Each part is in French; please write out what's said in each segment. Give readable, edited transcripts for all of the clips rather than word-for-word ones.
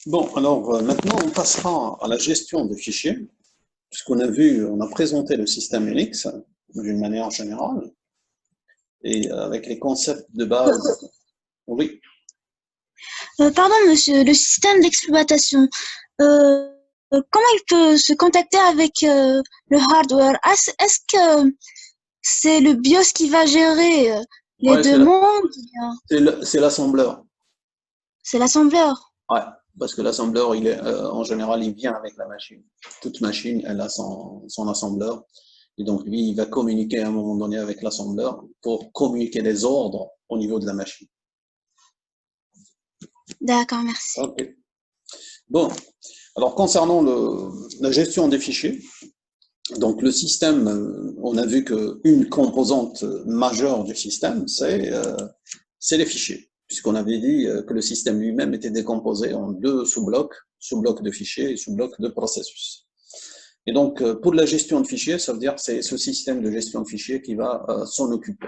Bon, alors maintenant on passera à la gestion des fichiers, puisqu'on a vu, on a présenté le système Unix d'une manière générale, et avec les concepts de base. Oui, Pardon, monsieur, le système d'exploitation, euh, comment il peut se contacter avec le hardware? Est-ce que c'est le BIOS qui va gérer les ouais, demandes? Ou bien c'est l'assembleur. c'est l'assembleur? Ouais, parce que l'assembleur, en général, il vient avec la machine. Toute machine, elle a son assembleur. Et donc, lui, il va communiquer à un moment donné avec l'assembleur pour communiquer les ordres au niveau de la machine. D'accord, merci. Ok. Bon, alors concernant la gestion des fichiers, donc le système, on a vu qu'une composante majeure du système, c'est les fichiers, puisqu'on avait dit que le système lui-même était décomposé en deux sous-blocs, sous-blocs de fichiers et sous-blocs de processus. Et donc, pour la gestion de fichiers, ça veut dire que c'est ce système de gestion de fichiers qui va s'en occuper.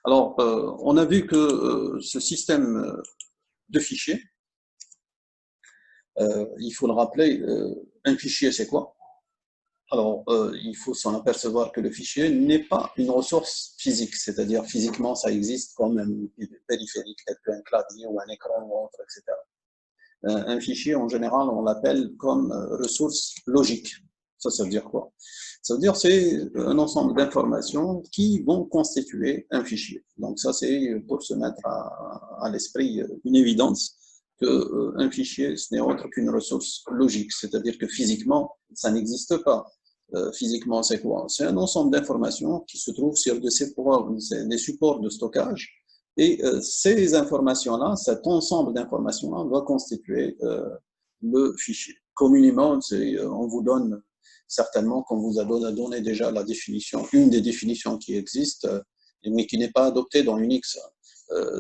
Alors, on a vu que ce système de fichiers, il faut le rappeler, un fichier, c'est quoi? Alors, il faut s'en apercevoir que le fichier n'est pas une ressource physique, c'est-à-dire physiquement, ça existe comme un périphérique, tel qu'un clavier ou un écran ou autre, etc. Un fichier, en général, on l'appelle comme ressource logique. Ça veut dire quoi? Ça veut dire c'est un ensemble d'informations qui vont constituer un fichier. Donc ça, c'est pour se mettre à l'esprit une évidence qu'un fichier, ce n'est autre qu'une ressource logique, c'est-à-dire que physiquement, ça n'existe pas. Physiquement, c'est quoi? C'est un ensemble d'informations qui se trouvent sur des supports de stockage. Et ces informations-là, cet ensemble d'informations-là doit constituer le fichier. Communément, on vous donne certainement qu'on vous a donné déjà la définition, une des définitions qui existent, mais qui n'est pas adoptée dans Unix,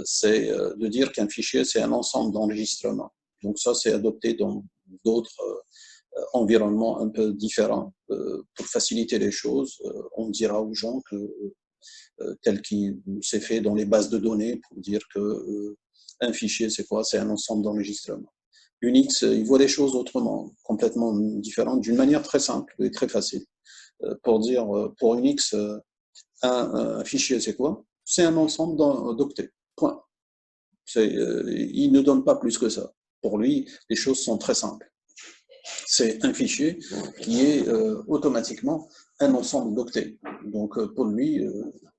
c'est de dire qu'un fichier, c'est un ensemble d'enregistrements. Donc ça, c'est adopté dans d'autres environnements un peu différents. Pour faciliter les choses, on dira aux gens que tel qu'il s'est fait dans les bases de données pour dire que un fichier, c'est quoi? C'est un ensemble d'enregistrements. Unix, il voit les choses autrement, complètement différentes, d'une manière très simple et très facile. Pour dire, pour Unix, un fichier, c'est quoi? C'est un ensemble d'octets. Point. Il ne donne pas plus que ça. Pour lui, les choses sont très simples. C'est un fichier qui est automatiquement un ensemble d'octets. Donc pour lui,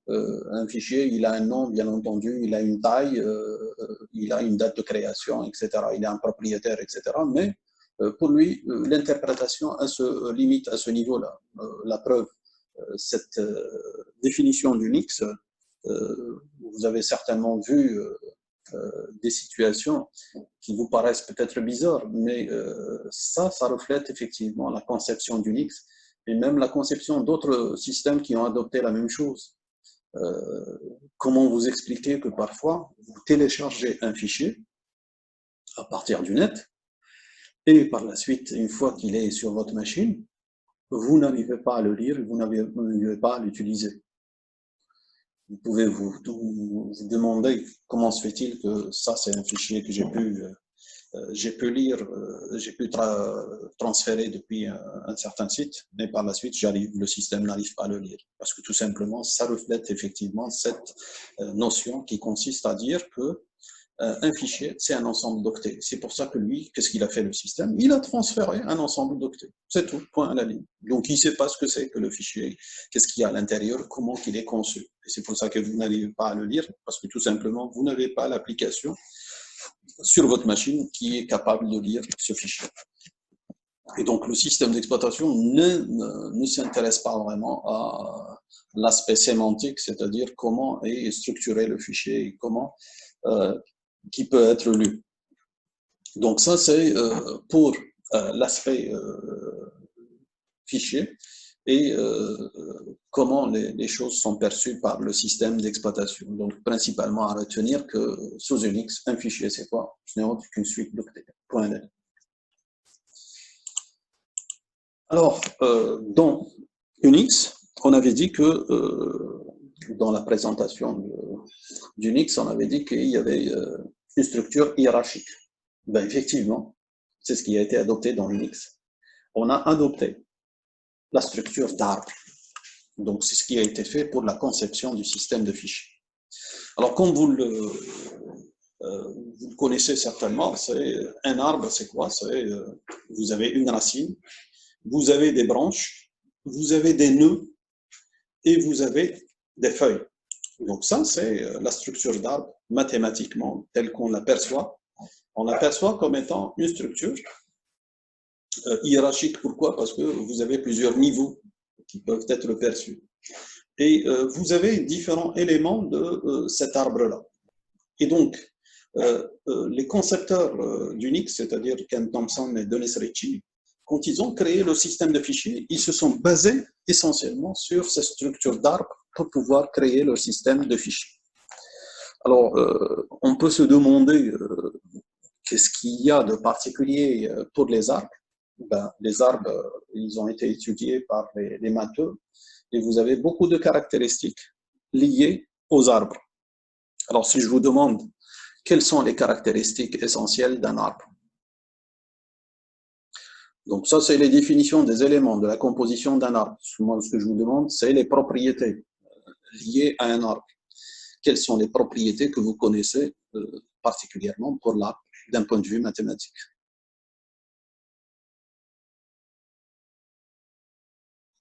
un fichier, il a un nom, bien entendu, il a une taille, il a une date de création, etc. Il a un propriétaire, etc. Mais pour lui, l'interprétation se limite à ce niveau-là. La preuve, cette définition d'Unix, vous avez certainement vu des situations qui vous paraissent peut-être bizarres, mais ça reflète effectivement la conception d'Unix et même la conception d'autres systèmes qui ont adopté la même chose. Comment vous expliquer que parfois, vous téléchargez un fichier à partir du net et par la suite, une fois qu'il est sur votre machine, vous n'arrivez pas à le lire, vous n'arrivez pas à l'utiliser. Vous pouvez vous demander comment se fait-il que ça, c'est un fichier que j'ai pu lire, j'ai pu transférer depuis un certain site, mais par la suite, le système n'arrive pas à le lire. Parce que tout simplement, ça reflète effectivement cette notion qui consiste à dire que un fichier, c'est un ensemble d'octets. C'est pour ça que lui, qu'est-ce qu'il a fait le système? Il a transféré un ensemble d'octets. C'est tout, point à la ligne. Donc, il ne sait pas ce que c'est que le fichier, qu'est-ce qu'il y a à l'intérieur, comment il est conçu. Et c'est pour ça que vous n'arrivez pas à le lire, parce que tout simplement, vous n'avez pas l'application sur votre machine qui est capable de lire ce fichier. Et donc, le système d'exploitation ne s'intéresse pas vraiment à l'aspect sémantique, c'est-à-dire comment est structuré le fichier et comment qui peut être lu. Donc ça, c'est pour l'aspect fichier et comment les choses sont perçues par le système d'exploitation. Donc principalement à retenir que sous Unix, un fichier, c'est quoi? Ce n'est autre qu'une suite d'octets. Point net. Alors, dans Unix, on avait dit que dans la présentation d'Unix, on avait dit qu'il y avait une structure hiérarchique. Ben, effectivement, C'est ce qui a été adopté dans Unix. On a adopté la structure d'arbre. Donc, c'est ce qui a été fait pour la conception du système de fichiers. Alors, comme vous le connaissez certainement, c'est un arbre, c'est quoi? Vous avez une racine, vous avez des branches, vous avez des nœuds et vous avez des feuilles. Donc ça, c'est la structure d'arbre mathématiquement telle qu'on l'aperçoit. On l'aperçoit comme étant une structure hiérarchique. Pourquoi? Parce que vous avez plusieurs niveaux qui peuvent être perçus. Et vous avez différents éléments de cet arbre-là. Et donc, les concepteurs d'Unix, c'est-à-dire Ken Thompson et Dennis Ritchie, quand ils ont créé le système de fichiers, ils se sont basés essentiellement sur cette structure d'arbre pour pouvoir créer leur système de fichiers. Alors, on peut se demander qu'est-ce qu'il y a de particulier pour les arbres. Ben, les arbres, ils ont été étudiés par les matheux et vous avez beaucoup de caractéristiques liées aux arbres. Alors, si je vous demande quelles sont les caractéristiques essentielles d'un arbre? Donc ça, c'est les définitions des éléments de la composition d'un arbre. Moi, ce que je vous demande, c'est les propriétés liées à un arbre. Quelles sont les propriétés que vous connaissez particulièrement pour l'arbre d'un point de vue mathématique?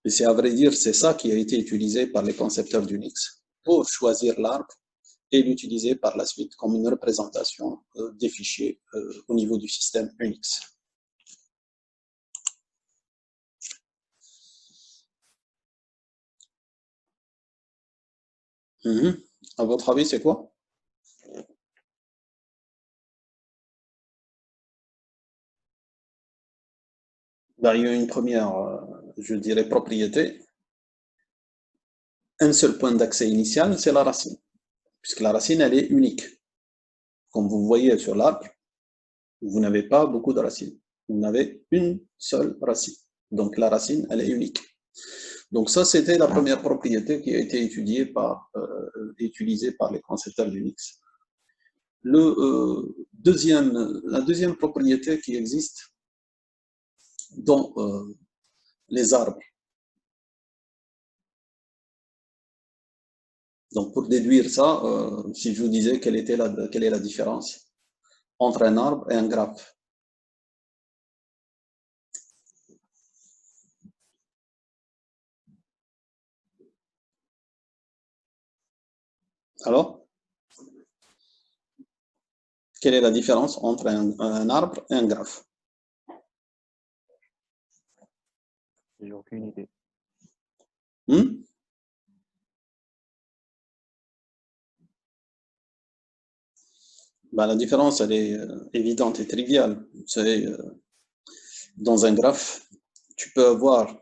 Et c'est à vrai dire, c'est ça qui a été utilisé par les concepteurs d'Unix pour choisir l'arbre et l'utiliser par la suite comme une représentation des fichiers au niveau du système Unix. À votre avis, c'est quoi? Ben, il y a une première, je dirais, propriété. Un seul point d'accès initial, c'est la racine, puisque la racine, elle est unique. Comme vous voyez sur l'arbre, vous n'avez pas beaucoup de racines. Vous n'avez une seule racine. Donc la racine, elle est unique. Donc ça, c'était la première propriété qui a été utilisée par les concepteurs d'Unix. La deuxième propriété qui existe dans les arbres. Donc pour déduire ça, si je vous disais quelle est la différence entre un arbre et un graphe. Alors, quelle est la différence entre un arbre et un graphe? J'ai aucune idée. Ben, la différence, elle est évidente et triviale. C'est dans un graphe, tu peux avoir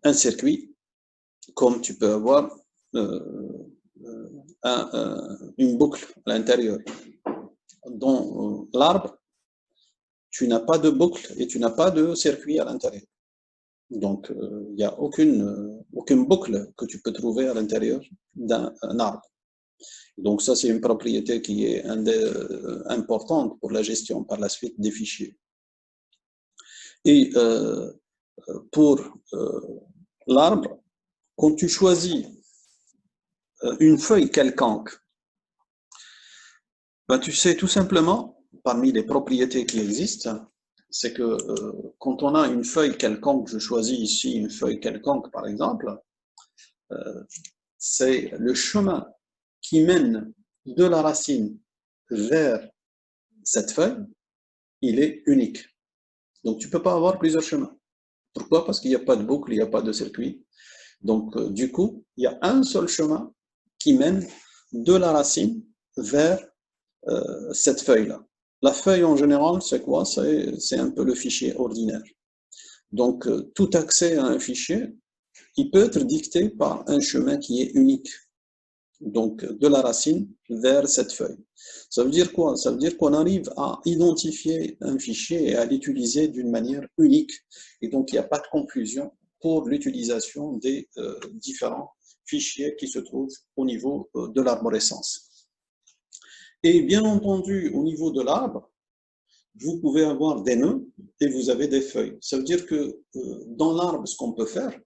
un circuit, comme tu peux avoir une boucle à l'intérieur. Dans l'arbre, tu n'as pas de boucle et tu n'as pas de circuit à l'intérieur. Donc, il n'y a aucune boucle que tu peux trouver à l'intérieur d'un arbre. Donc, ça, c'est une propriété qui est importante pour la gestion par la suite des fichiers. Et pour l'arbre, quand tu choisis une feuille quelconque, ben, tu sais tout simplement, parmi les propriétés qui existent, c'est que quand on a une feuille quelconque, je choisis ici une feuille quelconque par exemple, c'est le chemin qui mène de la racine vers cette feuille, il est unique. Donc tu ne peux pas avoir plusieurs chemins. Pourquoi? Parce qu'il n'y a pas de boucle, il n'y a pas de circuit. Donc du coup, il y a un seul chemin qui mène de la racine vers cette feuille-là. La feuille en général, c'est quoi? C'est un peu le fichier ordinaire. Donc tout accès à un fichier, il peut être dicté par un chemin qui est unique. Donc de la racine vers cette feuille. Ça veut dire quoi? Ça veut dire qu'on arrive à identifier un fichier et à l'utiliser d'une manière unique. Et donc il n'y a pas de confusion pour l'utilisation des différents fichiers qui se trouvent au niveau de l'arborescence. Et bien entendu, au niveau de l'arbre, vous pouvez avoir des nœuds et vous avez des feuilles. Ça veut dire que dans l'arbre, ce qu'on peut faire,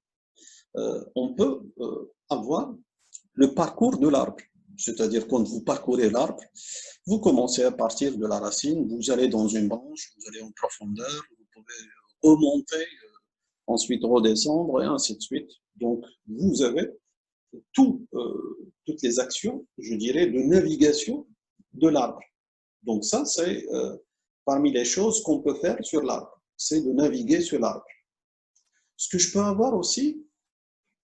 on peut avoir le parcours de l'arbre. C'est-à-dire quand vous parcourez l'arbre, vous commencez à partir de la racine, vous allez dans une branche, vous allez en profondeur, vous pouvez remonter, ensuite redescendre et ainsi de suite. Donc vous avez toutes les actions, je dirais, de navigation de l'arbre. Donc ça, c'est parmi les choses qu'on peut faire sur l'arbre, c'est de naviguer sur l'arbre. Ce que je peux avoir aussi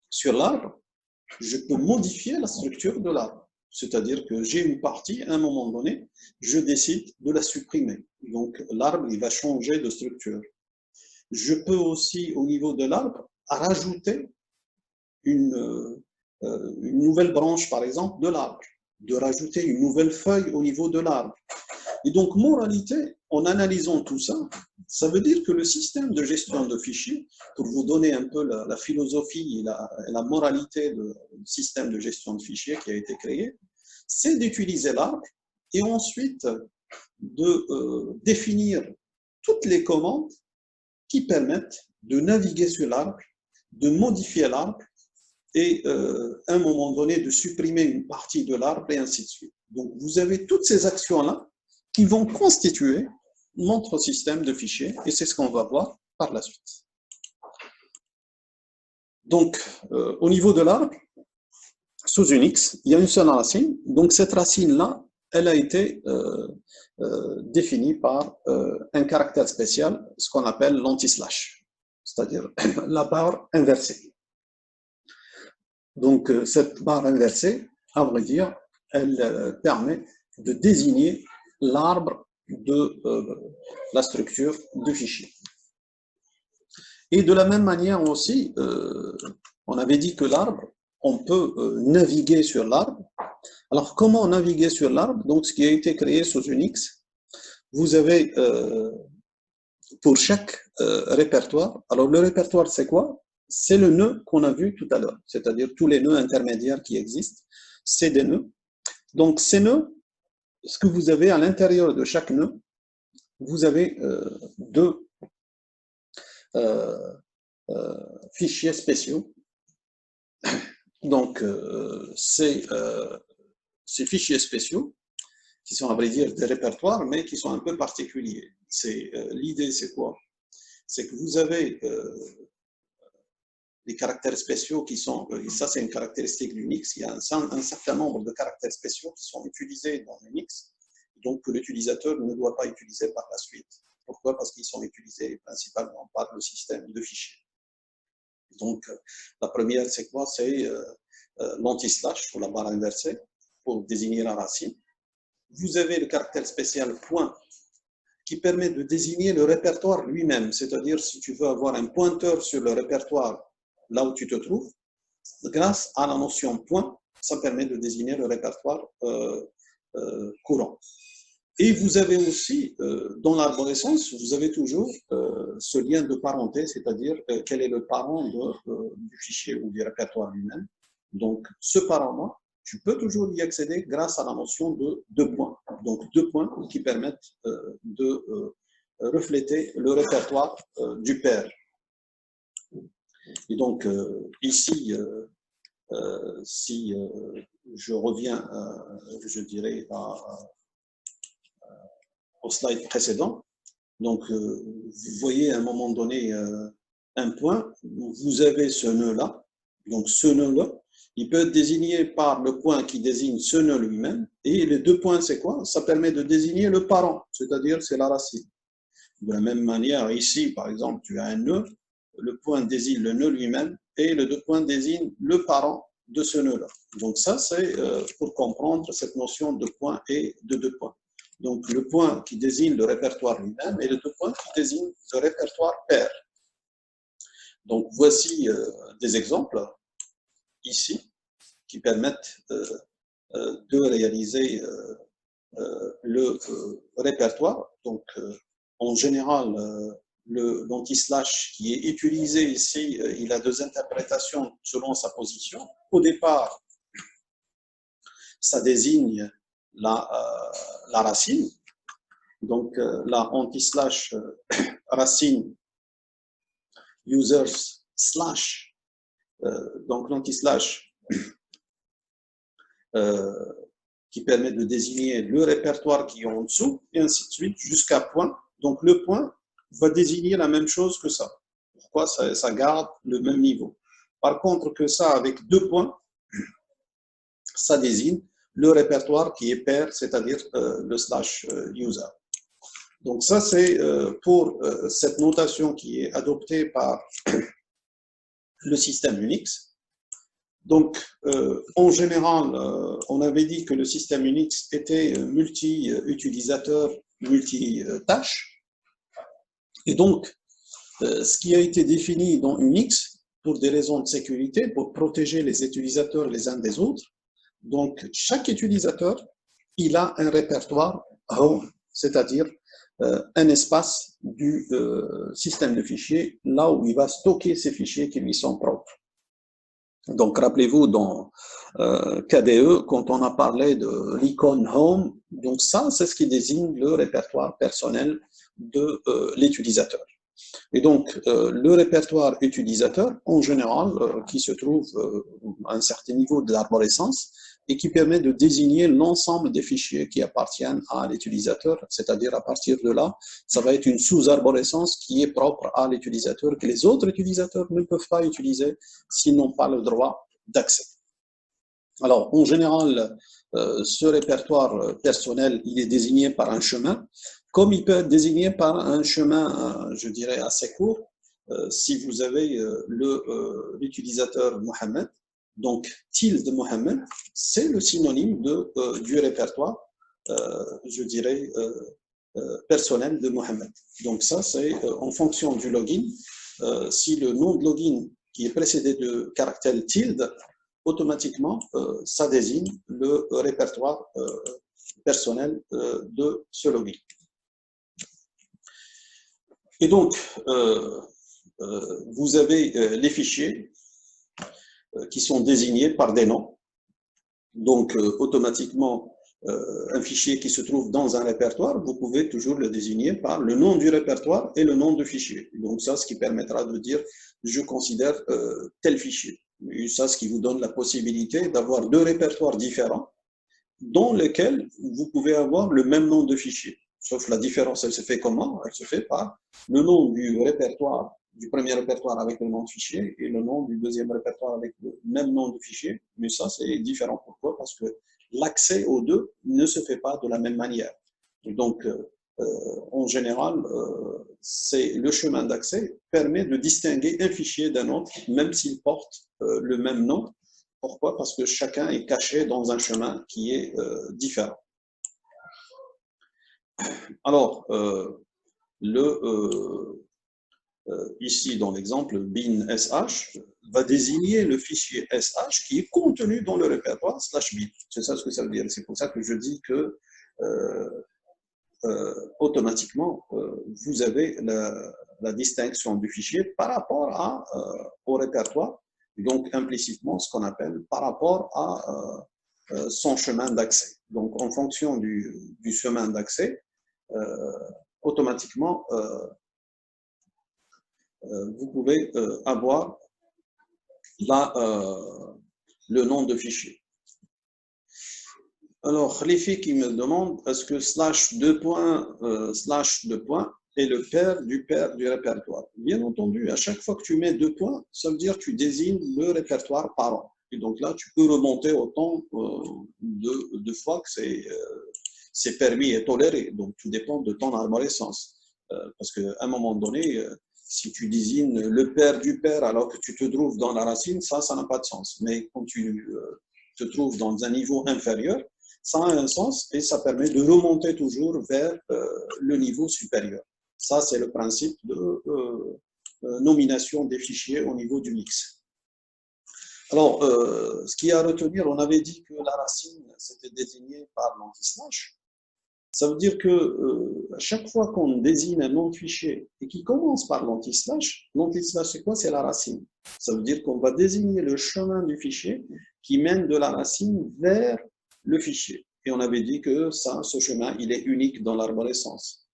sur l'arbre, je peux modifier la structure de l'arbre. C'est-à-dire que j'ai une partie, à un moment donné, je décide de la supprimer. Donc l'arbre, il va changer de structure. Je peux aussi, au niveau de l'arbre, rajouter une nouvelle branche, par exemple, de l'arbre, de rajouter une nouvelle feuille au niveau de l'arbre. Et donc, moralité, en analysant tout ça, ça veut dire que le système de gestion de fichiers, pour vous donner un peu la philosophie et la moralité du système de gestion de fichiers qui a été créé, c'est d'utiliser l'arbre et ensuite de définir toutes les commandes qui permettent de naviguer sur l'arbre, de modifier l'arbre et à un moment donné de supprimer une partie de l'arbre et ainsi de suite. Donc vous avez toutes ces actions-là qui vont constituer notre système de fichiers et c'est ce qu'on va voir par la suite. Donc au niveau de l'arbre, sous Unix, il y a une seule racine. Donc cette racine-là, elle a été définie par un caractère spécial, ce qu'on appelle l'anti-slash, c'est-à-dire la barre inversée. Donc cette barre inversée, à vrai dire, elle permet de désigner l'arbre de la structure du fichier. Et de la même manière aussi, on avait dit que l'arbre, on peut naviguer sur l'arbre. Alors, comment naviguer sur l'arbre? Donc, ce qui a été créé sous Unix, vous avez pour chaque répertoire, alors le répertoire, c'est quoi? C'est le nœud qu'on a vu tout à l'heure, c'est-à-dire tous les nœuds intermédiaires qui existent, c'est des nœuds. Donc, ces nœuds, ce que vous avez à l'intérieur de chaque nœud, vous avez deux fichiers spéciaux. Donc, ces fichiers spéciaux, qui sont à vrai dire des répertoires, mais qui sont un peu particuliers. L'idée, c'est quoi? C'est que vous avez les caractères spéciaux qui sont, et ça c'est une caractéristique d'Unix, il y a un certain nombre de caractères spéciaux qui sont utilisés dans Unix, donc que l'utilisateur ne doit pas utiliser par la suite. Pourquoi? Parce qu'ils sont utilisés principalement par le système de fichiers. Donc, la première, c'est quoi? C'est l'anti-slash, ou la barre inversée, pour désigner la racine. Vous avez le caractère spécial point, qui permet de désigner le répertoire lui-même, c'est-à-dire si tu veux avoir un pointeur sur le répertoire là où tu te trouves, grâce à la notion point, ça permet de désigner le répertoire courant. Et vous avez aussi, dans l'arborescence, vous avez toujours ce lien de parenté, c'est-à-dire quel est le parent du fichier ou du répertoire lui-même. Donc, ce parent-là, tu peux toujours y accéder grâce à la notion de deux points. Donc, deux points qui permettent de refléter le répertoire du père. Et donc, ici, si je reviens, je dirais, au slide précédent, donc vous voyez à un moment donné un point, vous avez ce nœud-là, donc ce nœud-là, il peut être désigné par le point qui désigne ce nœud lui-même, et les deux points, c'est quoi? Ça permet de désigner le parent, c'est-à-dire c'est la racine. De la même manière, ici, par exemple, tu as un nœud, le point désigne le nœud lui-même, et le deux points désigne le parent de ce nœud-là. Donc ça, c'est pour comprendre cette notion de point et de deux points. Donc le point qui désigne le répertoire lui-même et les deux points qui désignent le répertoire pair. Donc voici des exemples ici qui permettent de réaliser le répertoire. Donc en général, l'anti-slash qui est utilisé ici, il a deux interprétations selon sa position. Au départ, ça désigne la racine. Donc, là, anti-slash racine users slash, donc l'anti-slash qui permet de désigner le répertoire qui est en dessous, et ainsi de suite, jusqu'à point. Donc, le point va désigner la même chose que ça. Pourquoi? Ça garde le même niveau. Par contre, que ça, avec 2 points, ça désigne le répertoire qui est pair, c'est-à-dire le slash user. Donc ça, c'est pour cette notation qui est adoptée par le système Unix. Donc, en général, on avait dit que le système Unix était multi-utilisateur, multi-tâche. Et donc, ce qui a été défini dans Unix, pour des raisons de sécurité, pour protéger les utilisateurs les uns des autres, donc chaque utilisateur, il a un répertoire home, c'est-à-dire un espace du système de fichiers, là où il va stocker ces fichiers qui lui sont propres. Donc, rappelez-vous, dans KDE, quand on a parlé de l'icône Home, donc ça, c'est ce qui désigne le répertoire personnel de l'utilisateur. Et donc, le répertoire utilisateur, en général, qui se trouve à un certain niveau de l'arborescence et qui permet de désigner l'ensemble des fichiers qui appartiennent à l'utilisateur, c'est-à-dire à partir de là, ça va être une sous-arborescence qui est propre à l'utilisateur, que les autres utilisateurs ne peuvent pas utiliser s'ils n'ont pas le droit d'accès. Alors, en général, ce répertoire personnel, il est désigné par un chemin, comme il peut être désigné par un chemin, je dirais, assez court, si vous avez l'utilisateur Mohamed, donc tilde Mohamed, c'est le synonyme du répertoire, je dirais, personnel de Mohamed. Donc ça, c'est en fonction du login. Si le nom de login qui est précédé de caractère tilde, automatiquement, ça désigne le répertoire personnel de ce login. Et donc, vous avez les fichiers qui sont désignés par des noms. Donc, automatiquement, un fichier qui se trouve dans un répertoire, vous pouvez toujours le désigner par le nom du répertoire et le nom du fichier. Donc, ça, ce qui permettra de dire, je considère tel fichier. Et ça, ce qui vous donne la possibilité d'avoir 2 répertoires différents dans lesquels vous pouvez avoir le même nom de fichier. Sauf la différence, elle se fait comment? Elle se fait par le nom du répertoire, du premier répertoire avec le nom de fichier et le nom du deuxième répertoire avec le même nom de fichier. Mais ça, c'est différent. Pourquoi? Parce que l'accès aux 2 ne se fait pas de la même manière. Et donc, en général, c'est le chemin d'accès permet de distinguer un fichier d'un autre, même s'il porte le même nom. Pourquoi? Parce que chacun est caché dans un chemin qui est différent. Alors, ici, dans l'exemple, bin sh va désigner le fichier sh qui est contenu dans le répertoire /bin. C'est ça ce que ça veut dire. C'est pour ça que je dis que automatiquement, vous avez la distinction du fichier par rapport au répertoire, et donc implicitement ce qu'on appelle par rapport à son chemin d'accès. Donc, en fonction du chemin d'accès, automatiquement, vous pouvez avoir le nom de fichier. Alors, les filles qui me demandent, est-ce que /2 points est le pair du répertoire? Bien entendu, à chaque fois que tu mets 2 points, ça veut dire que tu désignes le répertoire parent. Et donc là, tu peux remonter autant de fois que c'est permis et toléré. Donc, tout dépend de ton arborescence. Parce qu'à un moment donné, si tu désignes le pair du pair alors que tu te trouves dans la racine, ça n'a pas de sens. Mais quand tu te trouves dans un niveau inférieur, ça a un sens et ça permet de remonter toujours vers le niveau supérieur. Ça, c'est le principe de nomination des fichiers au niveau du mix. Alors, ce qu'il y a à retenir, on avait dit que la racine, c'était désigné par l'anti-slash. Ça veut dire que à chaque fois qu'on désigne un nom de fichier et qui commence par l'anti-slash, c'est quoi? C'est la racine. Ça veut dire qu'on va désigner le chemin du fichier qui mène de la racine vers le fichier. Et on avait dit que ça, ce chemin, il est unique dans l'arborescence.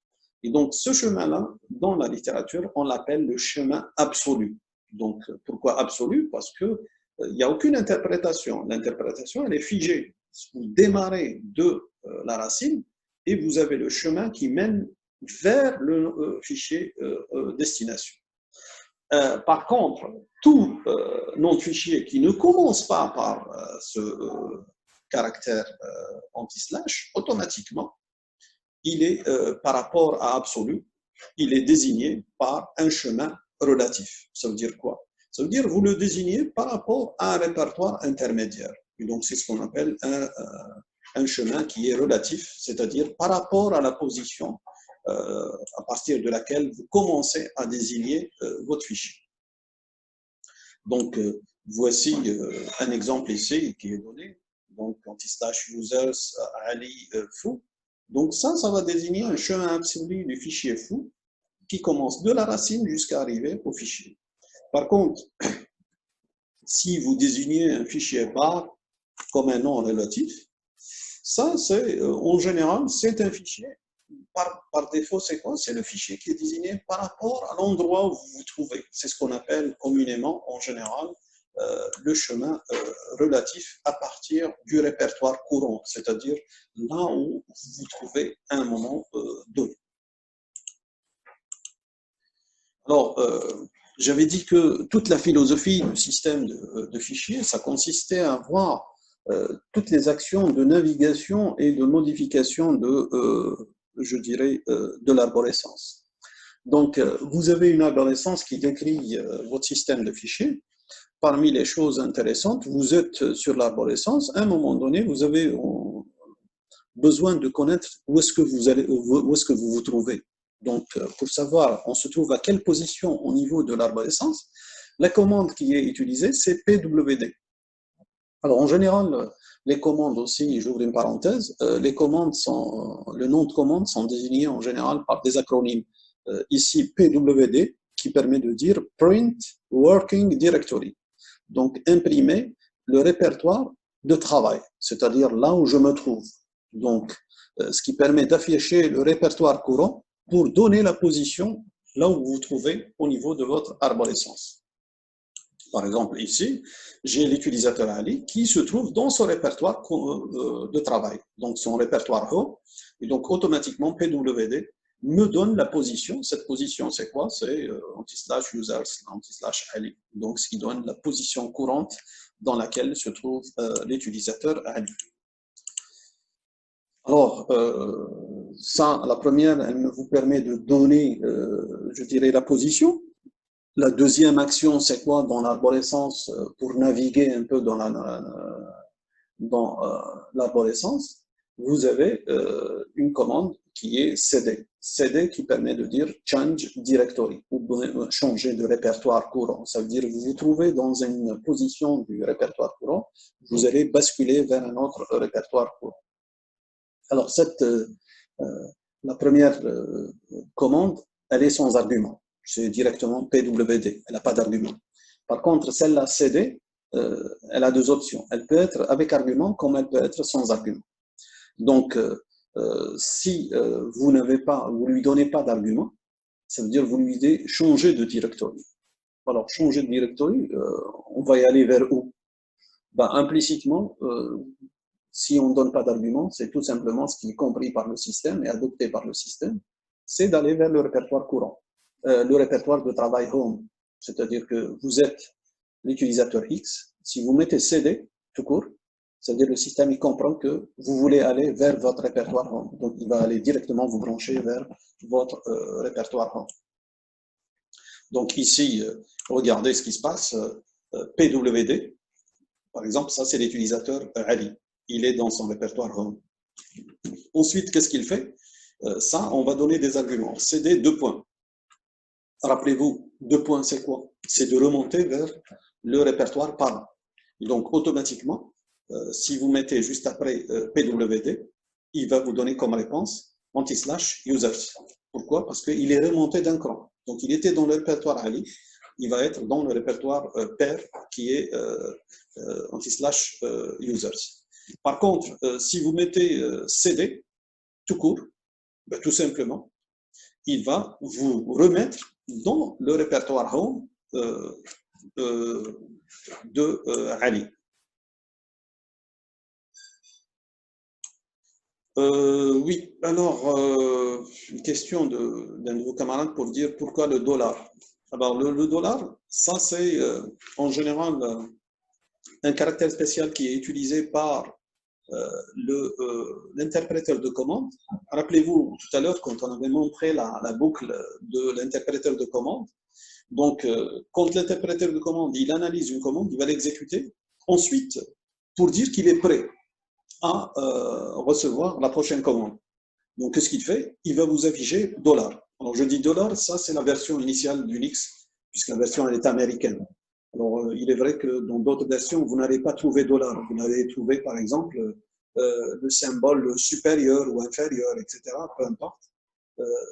Et donc, ce chemin-là, dans la littérature, on l'appelle le chemin absolu. Donc, pourquoi absolu? Parce que il n'y a aucune interprétation. L'interprétation, elle est figée. Vous démarrez de la racine et vous avez le chemin qui mène vers le fichier destination. Par contre, tout nom de fichier qui ne commence pas par ce caractère anti-slash, automatiquement, il est, par rapport à absolu, il est désigné par un chemin relatif. Ça veut dire quoi? Ça veut dire que vous le désignez par rapport à un répertoire intermédiaire. Et donc, c'est ce qu'on appelle un chemin qui est relatif, c'est-à-dire par rapport à la position à partir de laquelle vous commencez à désigner votre fichier. Donc, voici un exemple ici qui est donné. Donc, anti-slash users ali foo. Donc, ça va désigner un chemin absolu du fichier foo qui commence de la racine jusqu'à arriver au fichier. Par contre, si vous désignez un fichier bar comme un nom relatif, ça, c'est en général, c'est un fichier. Par défaut, c'est quoi? C'est le fichier qui est désigné par rapport à l'endroit où vous vous trouvez. C'est ce qu'on appelle communément, en général, le chemin relatif à partir du répertoire courant, c'est-à-dire là où vous vous trouvez à un moment donné. Alors, j'avais dit que toute la philosophie du système de fichiers, ça consistait à voir toutes les actions de navigation et de modification je dirais, de l'arborescence. Donc, vous avez une arborescence qui décrit votre système de fichiers. Parmi les choses intéressantes, vous êtes sur l'arborescence. À un moment donné, vous avez besoin de connaître où est-ce que vous vous trouvez. Donc, pour savoir, on se trouve à quelle position au niveau de l'arborescence, la commande qui est utilisée, c'est PWD. Alors, en général, les commandes aussi, j'ouvre une parenthèse, le nom de commande sont désignés en général par des acronymes. Ici, PWD, qui permet de dire Print Working Directory. Donc, imprimer le répertoire de travail, c'est-à-dire là où je me trouve. Donc, ce qui permet d'afficher le répertoire courant pour donner la position là où vous vous trouvez au niveau de votre arborescence. Par exemple, ici, j'ai l'utilisateur Ali qui se trouve dans son répertoire de travail, donc son répertoire home, et donc automatiquement PWD me donne la position. Cette position, c'est quoi? C'est anti-slash users, anti-slash Ali, donc ce qui donne la position courante dans laquelle se trouve l'utilisateur Ali. Alors, ça, la première, elle vous permet de donner, je dirais, la position. La deuxième action, c'est quoi dans l'arborescence pour naviguer un peu dans l'arborescence? Vous avez une commande qui est cd. cd qui permet de dire change directory ou changer de répertoire courant. Ça veut dire que vous vous trouvez dans une position du répertoire courant, vous allez basculer vers un autre répertoire courant. Alors, la première commande, elle est sans argument. C'est directement PWD, elle n'a pas d'argument. Par contre, celle-là, CD, elle a deux options. Elle peut être avec argument comme elle peut être sans argument. Donc, si vous ne lui donnez pas d'argument, ça veut dire que vous lui dites changer de directory. Alors, changer de directory, on va y aller vers où? Ben, implicitement, si on ne donne pas d'argument, c'est tout simplement ce qui est compris par le système et adopté par le système, c'est d'aller vers le répertoire courant, le répertoire de travail home. C'est-à-dire que vous êtes l'utilisateur X, si vous mettez CD tout court, c'est-à-dire le système il comprend que vous voulez aller vers votre répertoire home. Donc il va aller directement vous brancher vers votre répertoire home. Donc ici, regardez ce qui se passe, PWD, par exemple, ça c'est l'utilisateur Ali. Il est dans son répertoire home. Ensuite, qu'est-ce qu'il fait? Ça, on va donner des arguments. CD 2 points. Rappelez-vous, 2 points, c'est quoi? C'est de remonter vers le répertoire parent. Donc, automatiquement, si vous mettez juste après PWD, il va vous donner comme réponse anti-slash users. Pourquoi? Parce qu'il est remonté d'un cran. Donc, il était dans le répertoire Ali, il va être dans le répertoire pair qui est anti-slash users. Par contre, si vous mettez CD, tout court, ben, tout simplement, il va vous remettre dans le répertoire home de Ali. Oui, alors, une question d'un de vos camarades pour dire pourquoi le dollar. Alors, le dollar, ça c'est en général un caractère spécial qui est utilisé par l'interpréteur de commande. Rappelez-vous tout à l'heure quand on avait montré la boucle de l'interpréteur de commande. Donc, quand l'interpréteur de commande, il analyse une commande, il va l'exécuter. Ensuite, pour dire qu'il est prêt à recevoir la prochaine commande. Donc, qu'est-ce qu'il fait? Il va vous afficher $. Alors, je dis $, ça c'est la version initiale d'Unix, puisque la version elle est américaine. Alors, il est vrai que dans d'autres versions, vous n'allez pas trouver $. Vous allez trouver, par exemple, le symbole supérieur ou inférieur, etc., peu importe.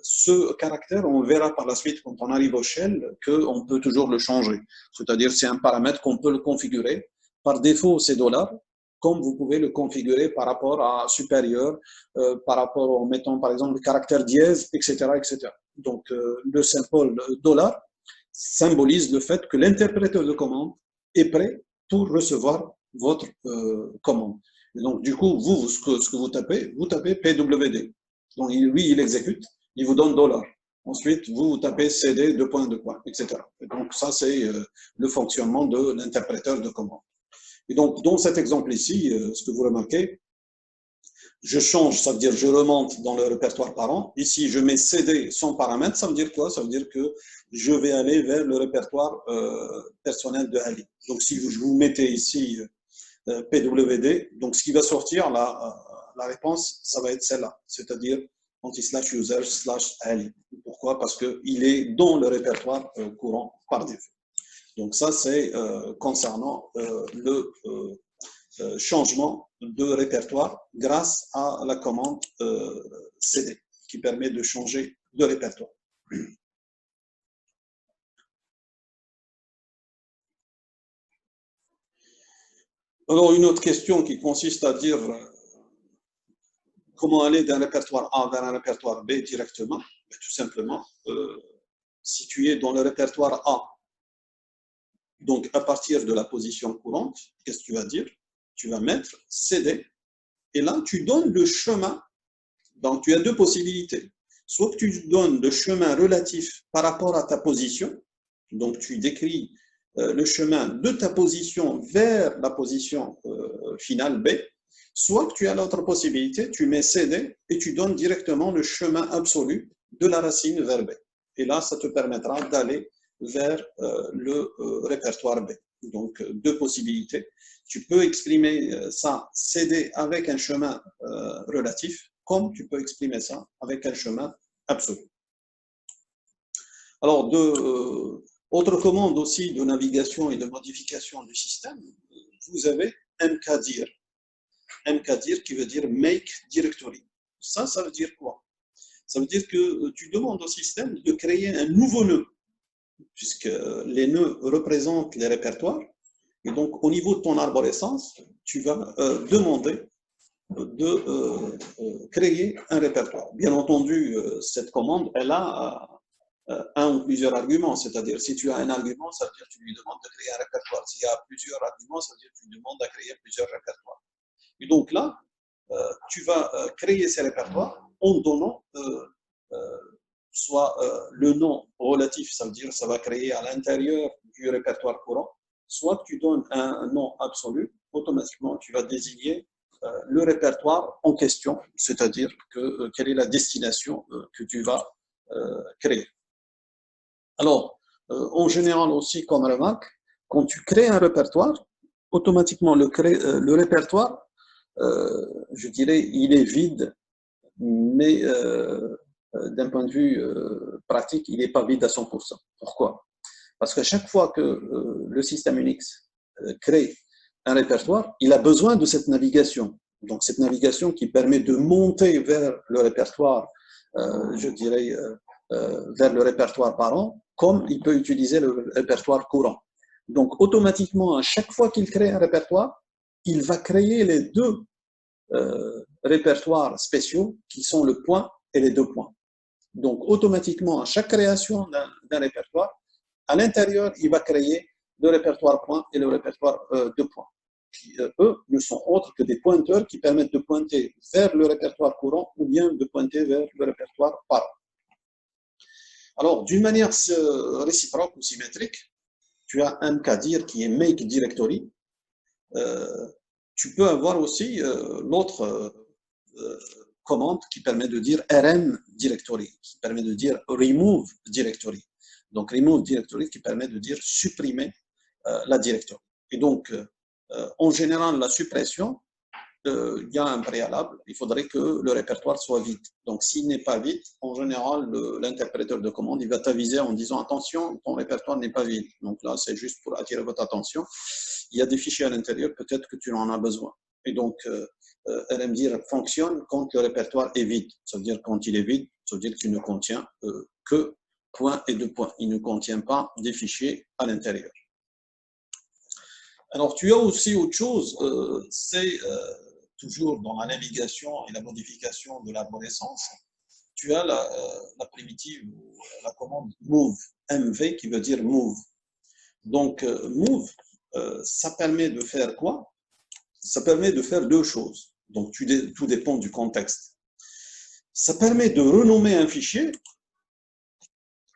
Ce caractère, on verra par la suite quand on arrive au shell qu'on peut toujours le changer. C'est-à-dire, c'est un paramètre qu'on peut le configurer. Par défaut, c'est $, comme vous pouvez le configurer par rapport à supérieur, par rapport en mettant par exemple le caractère dièse, etc., etc. Donc, le symbole $, symbolise le fait que l'interpréteur de commande est prêt pour recevoir votre commande. Et donc, du coup, vous, ce que vous tapez PWD. Donc, lui, il exécute, il vous donne $. Ensuite, vous tapez CD, etc. Et donc, ça, c'est le fonctionnement de l'interpréteur de commande. Et donc, dans cet exemple ici, ce que vous remarquez, je change, ça veut dire je remonte dans le répertoire parent. Ici, je mets CD sans paramètre. Ça veut dire quoi? Ça veut dire que je vais aller vers le répertoire personnel de Ali. Donc, si vous mettez ici PWD, donc ce qui va sortir, la réponse, ça va être celle-là, c'est-à-dire anti/user/Ali. Pourquoi? Parce qu'il est dans le répertoire courant par défaut. Donc ça, c'est concernant le changement de répertoire grâce à la commande CD qui permet de changer de répertoire. Alors, une autre question qui consiste à dire comment aller d'un répertoire A vers un répertoire B directement. Tout simplement, si tu es dans le répertoire A, donc à partir de la position courante, qu'est-ce que tu vas dire? Tu vas mettre CD, et là, tu donnes le chemin. Donc, tu as deux possibilités. Soit que tu donnes le chemin relatif par rapport à ta position, donc tu décris le chemin de ta position vers la position finale B, soit que tu as l'autre possibilité, tu mets CD et tu donnes directement le chemin absolu de la racine vers B. Et là, ça te permettra d'aller vers le répertoire B. Donc, deux possibilités. Tu peux exprimer ça, CD, avec un chemin relatif, comme tu peux exprimer ça avec un chemin absolu. Alors, autre commande aussi de navigation et de modification du système, vous avez mkdir. Mkdir qui veut dire make directory. Ça veut dire quoi? Ça veut dire que tu demandes au système de créer un nouveau nœud, puisque les nœuds représentent les répertoires. Et donc, au niveau de ton arborescence, tu vas demander de créer un répertoire. Bien entendu, cette commande, elle a un ou plusieurs arguments. C'est-à-dire, si tu as un argument, ça veut dire que tu lui demandes de créer un répertoire. S'il y a plusieurs arguments, ça veut dire que tu lui demandes de créer plusieurs répertoires. Et donc là, tu vas créer ces répertoires en donnant soit le nom relatif, ça veut dire que ça va créer à l'intérieur du répertoire courant, soit tu donnes un nom absolu, automatiquement tu vas désigner le répertoire en question, c'est-à-dire quelle est la destination que tu vas créer. Alors, en général aussi, comme remarque, quand tu crées un répertoire, automatiquement le répertoire, je dirais, il est vide, mais d'un point de vue pratique, il n'est pas vide à 100%. Pourquoi? Parce que chaque fois que le système Unix crée un répertoire, il a besoin de cette navigation. Donc, cette navigation qui permet de monter vers le répertoire, je dirais, vers le répertoire parent, comme il peut utiliser le répertoire courant. Donc, automatiquement, à chaque fois qu'il crée un répertoire, il va créer les deux répertoires spéciaux qui sont le point et les deux points. Donc, automatiquement, à chaque création d'un répertoire, à l'intérieur, il va créer le répertoire point et le répertoire deux points, qui, eux, ne sont autres que des pointeurs qui permettent de pointer vers le répertoire courant ou bien de pointer vers le répertoire parent. Alors, d'une manière réciproque ou symétrique, tu as un cas dire qui est make directory. Tu peux avoir aussi l'autre commande qui permet de dire rm directory, qui permet de dire remove directory. Donc, remove directory qui permet de dire supprimer la directory. Et donc, en général, la suppression, il y a un préalable, il faudrait que le répertoire soit vide. Donc, s'il n'est pas vide, en général, l'interpréteur de commande, il va t'aviser en disant « Attention, ton répertoire n'est pas vide ». Donc là, c'est juste pour attirer votre attention. Il y a des fichiers à l'intérieur, peut-être que tu en as besoin. Et donc, RMDIR fonctionne quand le répertoire est vide. Ça veut dire quand il est vide, ça veut dire qu'il ne contient que points et deux points. Il ne contient pas des fichiers à l'intérieur. Alors, tu as aussi autre chose, c'est toujours dans la navigation et la modification de l'arborescence, tu as la primitive, la commande move, MV qui veut dire move. Donc, move, ça permet de faire quoi? Ça permet de faire deux choses. Donc, tout dépend du contexte. Ça permet de renommer un fichier,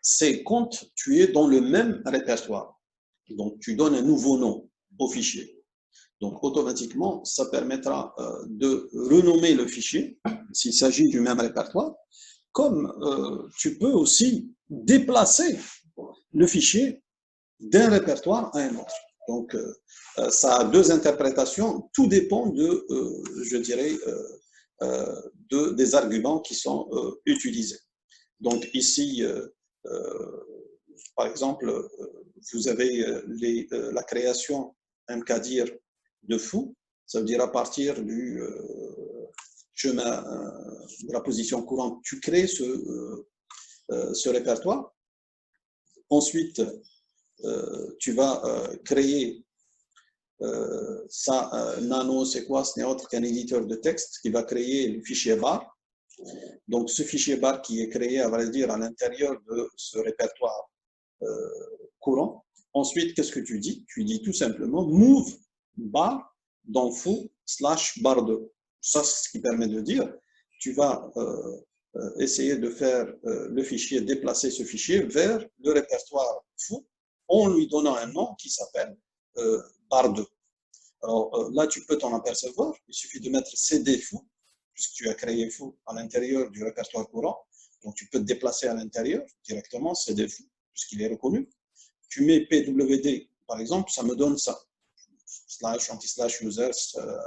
c'est quand tu es dans le même répertoire. Donc, tu donnes un nouveau nom au fichier. Donc, automatiquement, ça permettra de renommer le fichier, s'il s'agit du même répertoire, comme tu peux aussi déplacer le fichier d'un répertoire à un autre. Donc, ça a deux interprétations, tout dépend de, je dirais, des arguments qui sont utilisés. Donc, ici, par exemple, vous avez la création mkdir de foo, ça veut dire à partir du chemin de la position courante, tu crées ce répertoire. Ensuite, tu vas créer ça, Nano, c'est quoi? Ce n'est autre qu'un éditeur de texte qui va créer le fichier bar. Donc, ce fichier bar qui est créé, à vrai dire, à l'intérieur de ce répertoire courant. Ensuite, qu'est-ce que tu dis? Tu dis tout simplement move bar dans foo / bar 2. Ça, c'est ce qui permet de dire, tu vas essayer de faire le fichier, déplacer ce fichier vers le répertoire foo en lui donnant un nom qui s'appelle bar 2. Alors là, tu peux t'en apercevoir, il suffit de mettre cd foo, puisque tu as créé foo à l'intérieur du répertoire courant, donc tu peux te déplacer à l'intérieur directement, cd foo, puisqu'il est reconnu. Tu mets pwd, par exemple, ça me donne ça, / users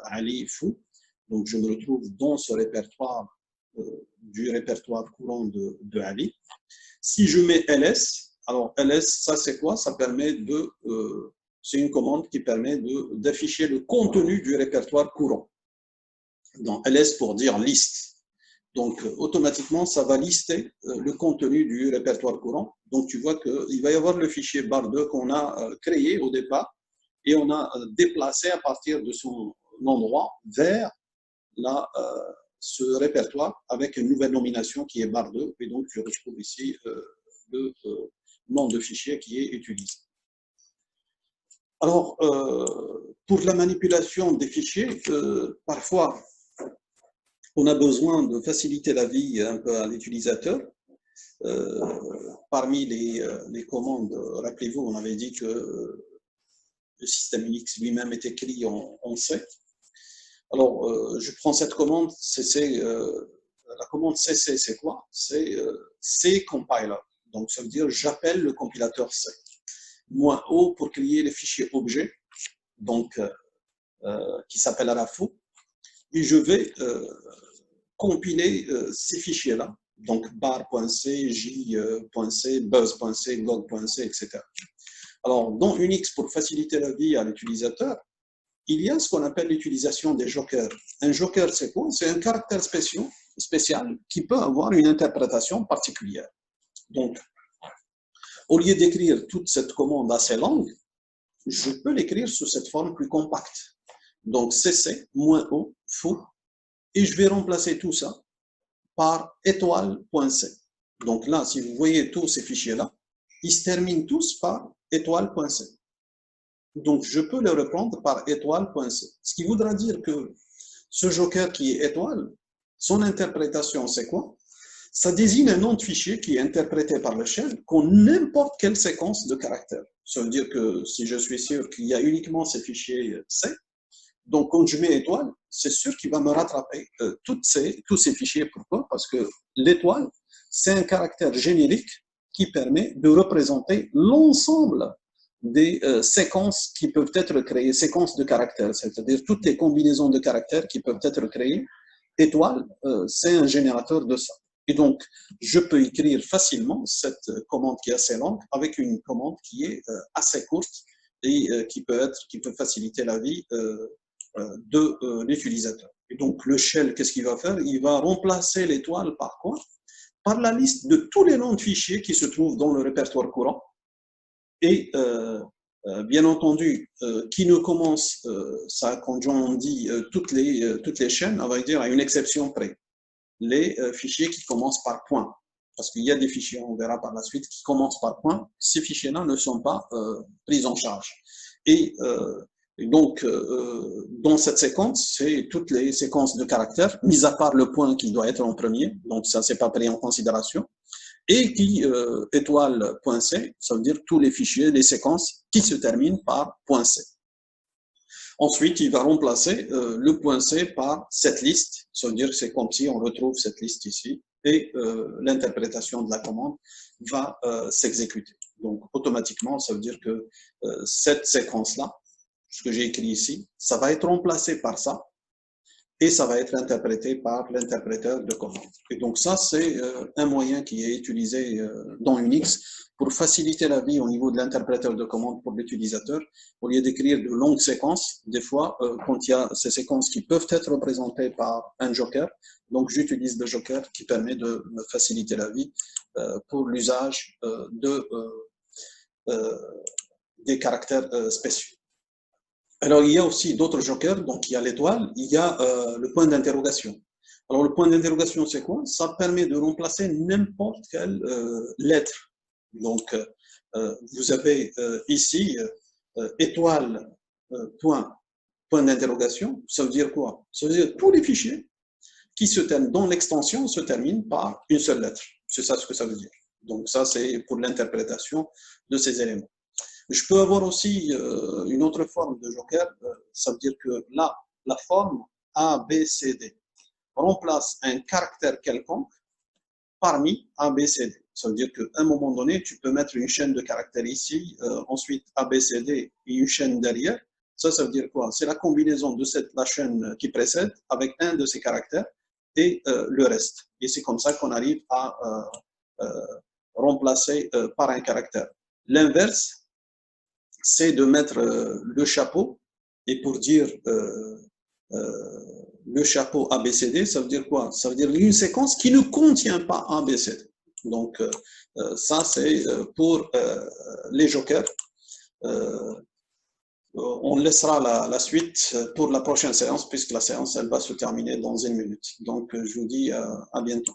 ali foo, donc je me retrouve dans ce répertoire du répertoire courant de Ali. Si je mets ls, alors ls, ça c'est quoi? Ça permet de c'est une commande qui permet d'afficher le contenu du répertoire courant. Donc, ls pour dire liste. Donc, automatiquement, ça va lister le contenu du répertoire courant. Donc, tu vois qu'il va y avoir le fichier bar2 qu'on a créé au départ et on a déplacé à partir de son endroit vers ce répertoire avec une nouvelle nomination qui est bar2. Et donc, tu retrouves ici le nom de fichier qui est utilisé. Alors, pour la manipulation des fichiers, parfois, on a besoin de faciliter la vie un peu à l'utilisateur. Parmi les commandes, rappelez-vous, on avait dit que le système Unix lui-même est écrit en C. Alors, je prends cette commande, la commande cc, c'est quoi? C'est C compiler. Donc, ça veut dire j'appelle le compilateur C. -O pour créer les fichiers objets, donc qui s'appelle à la foo, et je vais compiler ces fichiers-là, donc bar.c, j.c, buzz.c, log.c, etc. Alors, dans Unix, pour faciliter la vie à l'utilisateur, il y a ce qu'on appelle l'utilisation des jokers. Un joker, c'est quoi? C'est un caractère spécial qui peut avoir une interprétation particulière. Donc, au lieu d'écrire toute cette commande assez longue, je peux l'écrire sous cette forme plus compacte. Donc, CC moins O, faux. Et je vais remplacer tout ça par étoile.c. Donc là, si vous voyez tous ces fichiers-là, ils se terminent tous par étoile.c. Donc, je peux le reprendre par étoile.c. Ce qui voudra dire que ce joker qui est étoile, son interprétation, c'est quoi? Ça désigne un nom de fichier qui est interprété par le shell qu'on n'importe quelle séquence de caractères. Ça veut dire que si je suis sûr qu'il y a uniquement ces fichiers C, donc quand je mets étoile, c'est sûr qu'il va me rattraper tous ces fichiers. Pourquoi? Parce que l'étoile, c'est un caractère générique qui permet de représenter l'ensemble des séquences qui peuvent être créées, séquences de caractères, c'est-à-dire toutes les combinaisons de caractères qui peuvent être créées. Étoile, c'est un générateur de ça. Et donc, je peux écrire facilement cette commande qui est assez longue avec une commande qui est assez courte et qui peut faciliter la vie de l'utilisateur. Et donc, le shell, qu'est-ce qu'il va faire? Il va remplacer l'étoile par quoi? Par la liste de tous les noms de fichiers qui se trouvent dans le répertoire courant. Et bien entendu, qui ne commence, ça, quand on dit toutes les chaînes, on va dire à une exception près. Les fichiers qui commencent par point. Parce qu'il y a des fichiers, on verra par la suite, qui commencent par point. Ces fichiers-là ne sont pas pris en charge. Et donc, dans cette séquence, c'est toutes les séquences de caractères, mis à part le point qui doit être en premier. Donc, ça, c'est pas pris en considération. Et qui, étoile.c, ça veut dire tous les fichiers, les séquences qui se terminent par .c. Ensuite, il va remplacer le point C par cette liste. Ça veut dire que c'est comme si on retrouve cette liste ici et l'interprétation de la commande va s'exécuter. Donc, automatiquement, ça veut dire que cette séquence-là, ce que j'ai écrit ici, ça va être remplacé par ça et ça va être interprété par l'interpréteur de commande. Et donc ça, c'est un moyen qui est utilisé dans Unix pour faciliter la vie au niveau de l'interpréteur de commande pour l'utilisateur. Au lieu d'écrire de longues séquences, des fois, quand il y a ces séquences qui peuvent être représentées par un joker, donc j'utilise le joker qui permet de me faciliter la vie pour l'usage des caractères spéciaux. Alors, il y a aussi d'autres jokers, donc il y a l'étoile, il y a le point d'interrogation. Alors, le point d'interrogation, c'est quoi? Ça permet de remplacer n'importe quelle lettre. Donc, vous avez ici étoile, point d'interrogation. Ça veut dire quoi? Ça veut dire que tous les fichiers qui se terminent, dont l'extension se termine par une seule lettre. C'est ça ce que ça veut dire. Donc, ça, c'est pour l'interprétation de ces éléments. Je peux avoir aussi une autre forme de joker, ça veut dire que là, la forme A, B, C, D remplace un caractère quelconque parmi A, B, C, D. Ça veut dire qu'à un moment donné, tu peux mettre une chaîne de caractères ici, ensuite A, B, C, D et une chaîne derrière. Ça veut dire quoi? C'est la combinaison de la chaîne qui précède avec un de ces caractères et le reste. Et c'est comme ça qu'on arrive à remplacer par un caractère. L'inverse, c'est de mettre le chapeau, et pour dire le chapeau ABCD, ça veut dire quoi? Ça veut dire une séquence qui ne contient pas ABCD. Donc, ça, c'est pour les jokers. On laissera la suite pour la prochaine séance, puisque la séance, elle va se terminer dans 1 minute. Donc, je vous dis à bientôt.